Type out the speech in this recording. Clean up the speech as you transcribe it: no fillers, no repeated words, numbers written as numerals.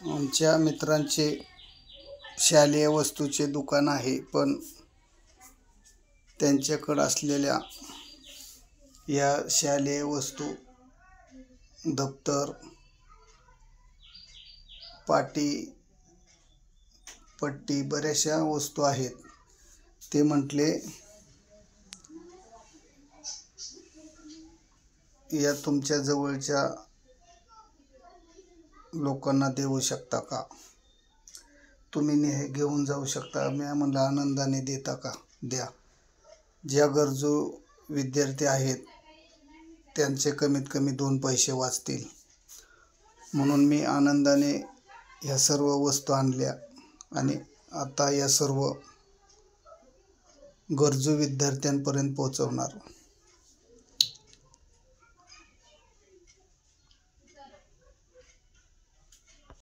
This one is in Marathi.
आमच्या मित्रांचे शालेय वस्तूचे दुकान आहे, पण त्यांच्याकडे असलेल्या या शालेय वस्तू दप्तर, पाटी, पट्टी बऱ्याचशा वस्तू आहेत. ते म्हटले, या तुमच्या जवळच्या लोकांना देऊ शकता का? तुम्ही हे घेऊन जाऊ शकता. मी म्हणलं आनंदाने देता का? द्या. ज्या गरजू विद्यार्थी आहेत त्यांचे कमीत कमी 2 पैसे वाचतील म्हणून मी आनंदाने ह्या सर्व वस्तू आणल्या आणि आता या सर्व गरजू विद्यार्थ्यांपर्यंत पोहोचवणार.